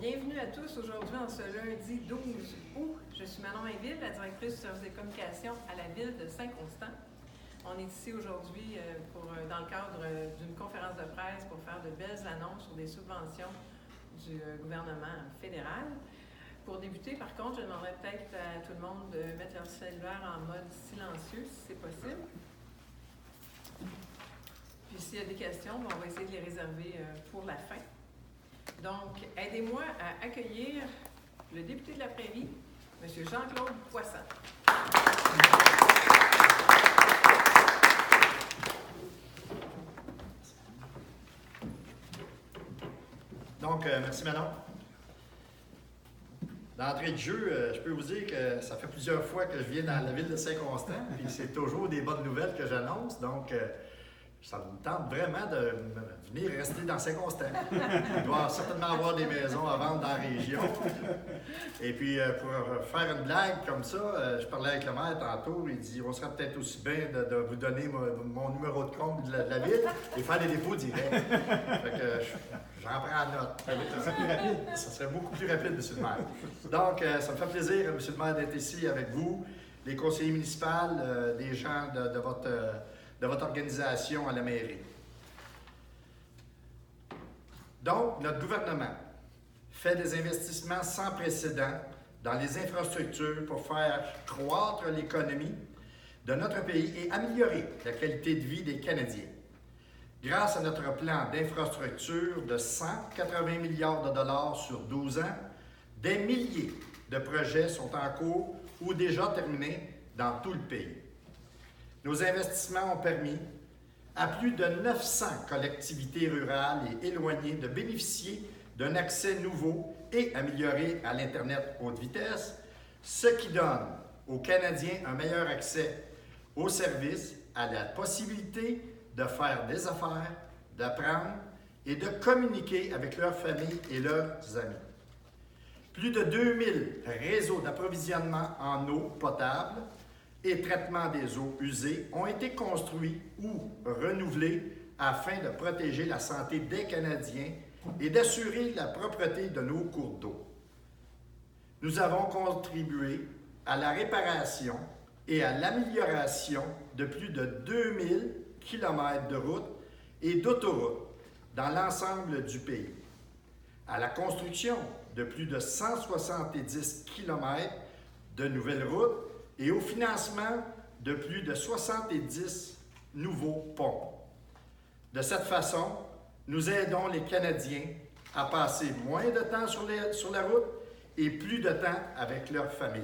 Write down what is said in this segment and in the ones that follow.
Bienvenue à tous aujourd'hui en ce lundi 12 août. Je suis Manon Mainville, la directrice du service des communications à la ville de Saint-Constant. On est ici aujourd'hui dans le cadre d'une conférence de presse pour faire de belles annonces sur des subventions du gouvernement fédéral. Pour débuter, par contre, je demanderais peut-être à tout le monde de mettre leur cellulaire en mode silencieux, si c'est possible. Puis s'il y a des questions, on va essayer de les réserver pour la fin. Donc, aidez-moi à accueillir le député de la Prairie, M. Jean-Claude Poisson. Donc, merci Manon. D'entrée de jeu, je peux vous dire que ça fait plusieurs fois que je viens dans la ville de Saint-Constant, puis c'est toujours des bonnes nouvelles que j'annonce, donc ça me tente vraiment de venir rester dans Saint-Constant. Il doit certainement avoir des maisons à vendre dans la région. Et puis, pour faire une blague comme ça, je parlais avec le maire tantôt, il dit, on serait peut-être aussi bien de vous donner mon numéro de compte de la ville et faire des dépôts directs. Fait que j'en prends note. Ça serait beaucoup plus rapide, M. le maire. Donc, ça me fait plaisir, M. le maire, d'être ici avec vous, les conseillers municipaux, les gens de votre organisation à la mairie. Donc, notre gouvernement fait des investissements sans précédent dans les infrastructures pour faire croître l'économie de notre pays et améliorer la qualité de vie des Canadiens. Grâce à notre plan d'infrastructure de 180 milliards de dollars sur 12 ans, des milliers de projets sont en cours ou déjà terminés dans tout le pays. Nos investissements ont permis à plus de 900 collectivités rurales et éloignées de bénéficier d'un accès nouveau et amélioré à l'Internet haute vitesse, ce qui donne aux Canadiens un meilleur accès aux services, à la possibilité de faire des affaires, d'apprendre et de communiquer avec leurs familles et leurs amis. Plus de 2000 réseaux d'approvisionnement en eau potable et traitement des eaux usées ont été construits ou renouvelés afin de protéger la santé des Canadiens et d'assurer la propreté de nos cours d'eau. Nous avons contribué à la réparation et à l'amélioration de plus de 2000 km de routes et d'autoroutes dans l'ensemble du pays, à la construction de plus de 170 km de nouvelles routes et au financement de plus de 70 nouveaux ponts. De cette façon, nous aidons les Canadiens à passer moins de temps sur la route et plus de temps avec leur famille.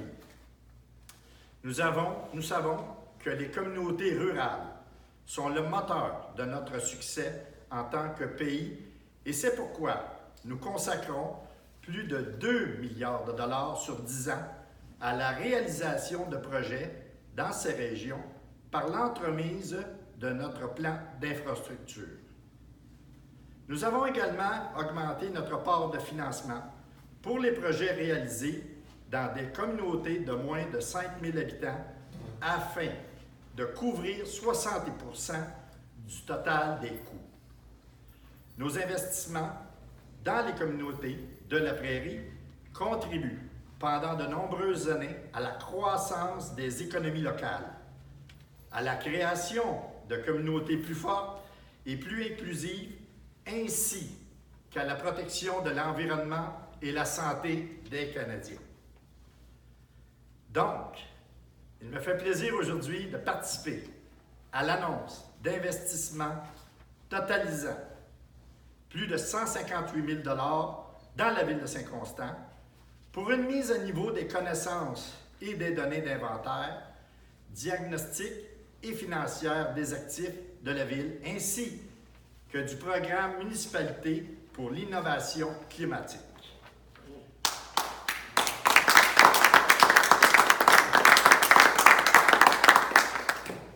Nous savons que les communautés rurales sont le moteur de notre succès en tant que pays et c'est pourquoi nous consacrons plus de 2 milliards de dollars sur 10 ans à la réalisation de projets dans ces régions par l'entremise de notre plan d'infrastructure. Nous avons également augmenté notre part de financement pour les projets réalisés dans des communautés de moins de 5 000 habitants afin de couvrir 60% du total des coûts. Nos investissements dans les communautés de la Prairie contribuent pendant de nombreuses années à la croissance des économies locales, à la création de communautés plus fortes et plus inclusives, ainsi qu'à la protection de l'environnement et la santé des Canadiens. Donc, il me fait plaisir aujourd'hui de participer à l'annonce d'investissements totalisant plus de 158 000 $ dans la ville de Saint-Constant pour une mise à niveau des connaissances et des données d'inventaire, diagnostic et financière des actifs de la ville, ainsi que du programme Municipalité pour l'innovation climatique.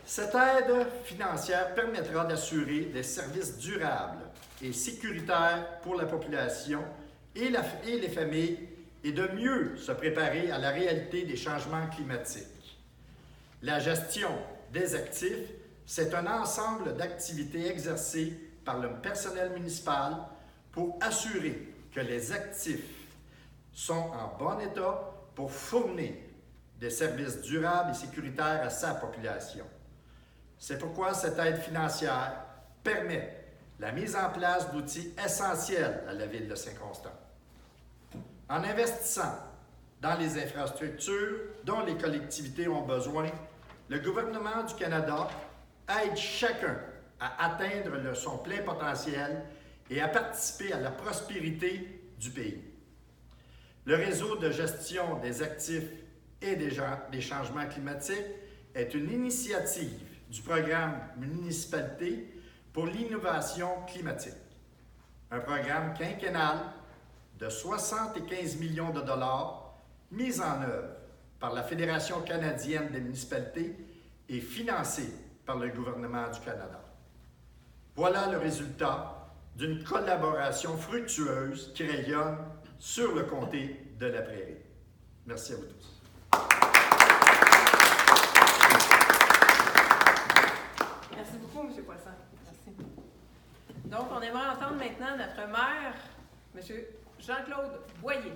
Cette aide financière permettra d'assurer des services durables et sécuritaires pour la population et les familles et de mieux se préparer à la réalité des changements climatiques. La gestion des actifs, c'est un ensemble d'activités exercées par le personnel municipal pour assurer que les actifs sont en bon état pour fournir des services durables et sécuritaires à sa population. C'est pourquoi cette aide financière permet la mise en place d'outils essentiels à la Ville de Saint-Constant. En investissant dans les infrastructures dont les collectivités ont besoin, le gouvernement du Canada aide chacun à atteindre son plein potentiel et à participer à la prospérité du pays. Le réseau de gestion des actifs et des changements climatiques est une initiative du programme Municipalité pour l'innovation climatique, un programme quinquennal de 75 millions de dollars mis en œuvre par la Fédération canadienne des municipalités et financé par le gouvernement du Canada. Voilà le résultat d'une collaboration fructueuse qui rayonne sur le comté de la Prairie. Merci à vous tous. Merci beaucoup, M. Poisson. Merci. Donc, on aimerait entendre maintenant notre maire, M. Jean-Claude Boyer.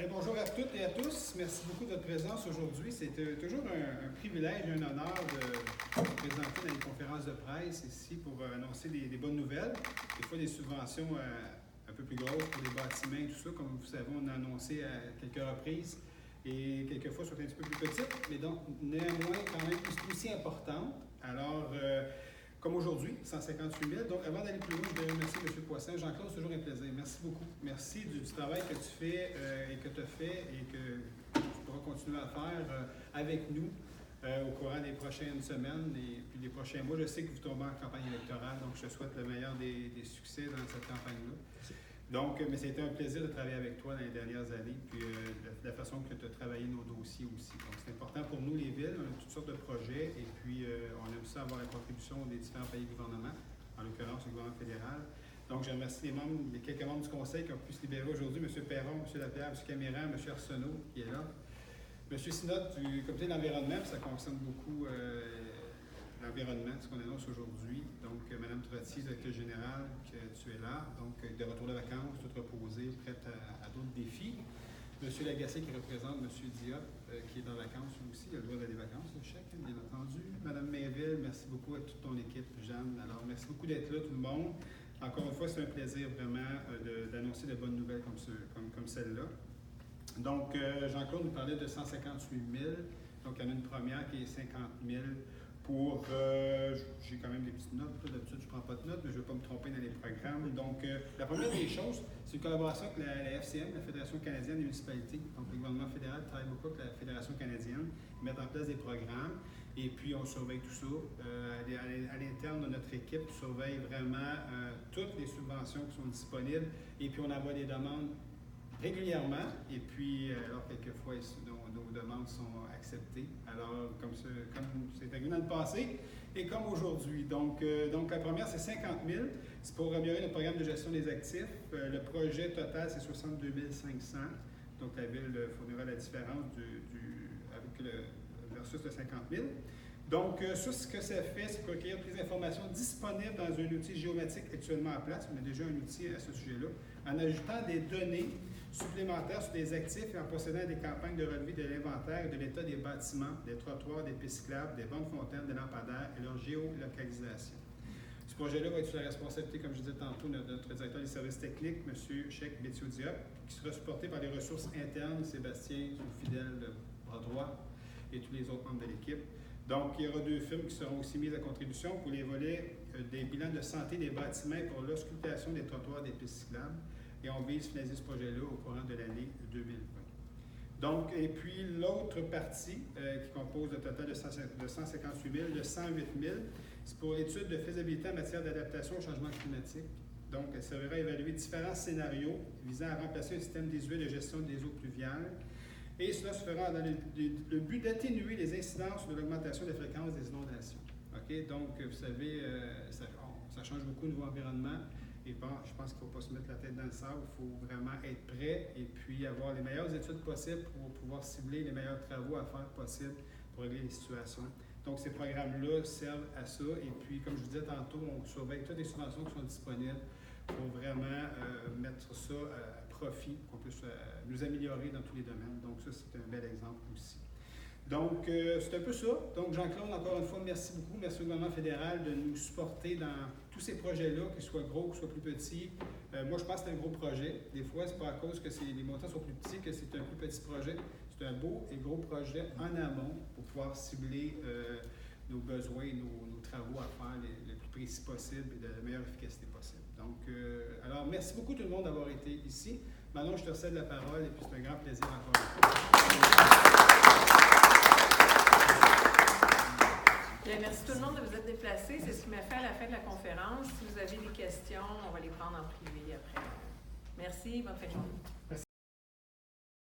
Bonjour à toutes et à tous. Merci beaucoup de votre présence aujourd'hui. C'est toujours un privilège et un honneur de vous présenter dans les conférences de presse ici pour annoncer des bonnes nouvelles. Des fois, des subventions un peu plus grosses pour les bâtiments et tout ça. Comme vous savez, on a annoncé à quelques reprises et quelquefois sont un petit peu plus petites, mais donc néanmoins quand même aussi importantes. Alors, comme aujourd'hui, 158 000. Donc, avant d'aller plus loin, je voudrais remercier M. Poisson. Jean-Claude, c'est toujours un plaisir. Merci beaucoup. Merci du travail que tu fais et que tu as fait et que tu pourras continuer à faire avec nous au courant des prochaines semaines et puis des prochains mois. Je sais que vous tombez en campagne électorale, donc je te souhaite le meilleur des succès dans cette campagne-là. Donc, mais c'était un plaisir de travailler avec toi dans les dernières années, puis de la façon que tu as travaillé nos dossiers aussi. Donc, c'est important pour nous, les villes, on a toutes sortes de projets, et puis on aime ça avoir la contribution des différents pays gouvernements, en l'occurrence le gouvernement fédéral. Donc, je remercie les quelques membres du conseil qui ont pu se libérer aujourd'hui, M. Perron, M. Lapierre, M. Caméran, M. Arsenault, qui est là. M. Sinot du comité de l'environnement, puis ça concerne beaucoup l'environnement, ce qu'on annonce aujourd'hui. Donc, Mme Trottier, directrice générale, que tu es là. Donc, de retour de vacances, toute reposée, prête à d'autres défis. M. Lagacé qui représente M. Diop, qui est en vacances lui aussi. Il a le droit d'aller en vacances, le chèque, bien entendu. Mme Mainville, merci beaucoup à toute ton équipe, Jeanne. Alors, merci beaucoup d'être là, tout le monde. Encore une fois, c'est un plaisir vraiment d'annoncer de bonnes nouvelles comme celle-là. Donc, Jean-Claude nous parlait de 158 000. Donc, il y en a une première qui est 50 000 pour, j'ai quand même des petites notes, d'habitude je ne prends pas de notes, mais je ne vais pas me tromper dans les programmes. Donc, la première des choses, c'est une collaboration avec la FCM, la Fédération canadienne des municipalités. Donc, le gouvernement fédéral travaille beaucoup avec la Fédération canadienne, mettre en place des programmes, et puis on surveille tout ça. À l'interne de notre équipe, on surveille vraiment toutes les subventions qui sont disponibles, et puis on envoie des demandes régulièrement, et puis, alors quelquefois, nos demandes sont acceptées. Alors, comme c'est arrivé dans le passé, et comme aujourd'hui. Donc, la première, c'est 50 000. C'est pour améliorer le programme de gestion des actifs. Le projet total, c'est 62 500. Donc, la Ville fournira la différence versus le 50 000. Donc, ça, ce que ça fait, c'est pour recueillir toutes les informations disponibles dans un outil géomatique actuellement en place. On a déjà un outil à ce sujet-là, en ajoutant des données supplémentaires sur des actifs et en procédant à des campagnes de relevé de l'inventaire et de l'état des bâtiments, des trottoirs, des pistes cyclables, des bancs de fontaines, des lampadaires et leur géolocalisation. Ce projet-là va être sous la responsabilité, comme je disais tantôt, de notre directeur des services techniques, M. Cheikh Béthiou-Diop, qui sera supporté par les ressources internes, Sébastien, son fidèle bras droit, et tous les autres membres de l'équipe. Donc, il y aura 2 firmes qui seront aussi mises à contribution pour les volets des bilans de santé des bâtiments et pour l'auscultation des trottoirs des pistes cyclables. Et on vise finaliser ce projet-là au courant de l'année 2020. Donc, et puis l'autre partie qui compose le total de 158 000, de 108 000, c'est pour l'étude de faisabilité en matière d'adaptation au changement climatique. Donc, elle servira à évaluer différents scénarios visant à remplacer un système désuet de gestion des eaux pluviales. Et cela se fera dans le but d'atténuer les incidences de l'augmentation des fréquences des inondations. Okay? Donc, vous savez, ça change beaucoup au niveau environnement. Et bon, je pense qu'il ne faut pas se mettre la tête dans le sable, il faut vraiment être prêt et puis avoir les meilleures études possibles pour pouvoir cibler les meilleurs travaux à faire possibles pour régler les situations. Donc, ces programmes-là servent à ça. Et puis, comme je vous disais tantôt, on surveille toutes les subventions qui sont disponibles pour vraiment mettre ça à profit, qu'on puisse nous améliorer dans tous les domaines. Donc, ça, c'est un bel exemple aussi. Donc, c'est un peu ça. Donc, Jean-Claude, encore une fois, merci beaucoup. Merci au gouvernement fédéral de nous supporter dans tous ces projets-là, qu'ils soient gros, qu'ils soient plus petits. Moi, je pense que c'est un gros projet. Des fois, c'est pas à cause que les montants sont plus petits que c'est un plus petit projet. C'est un beau et gros projet en amont pour pouvoir cibler nos besoins et nos travaux à faire le plus précis possible et de la meilleure efficacité possible. Donc, alors, merci beaucoup tout le monde d'avoir été ici. Manon, je te recède la parole et puis c'est un grand plaisir encore une fois. Bien, merci tout le monde de vous être déplacés. C'est ce qui m'a fait à la fin de la conférence. Si vous avez des questions, on va les prendre en privé après. Merci, bonne fin de journée.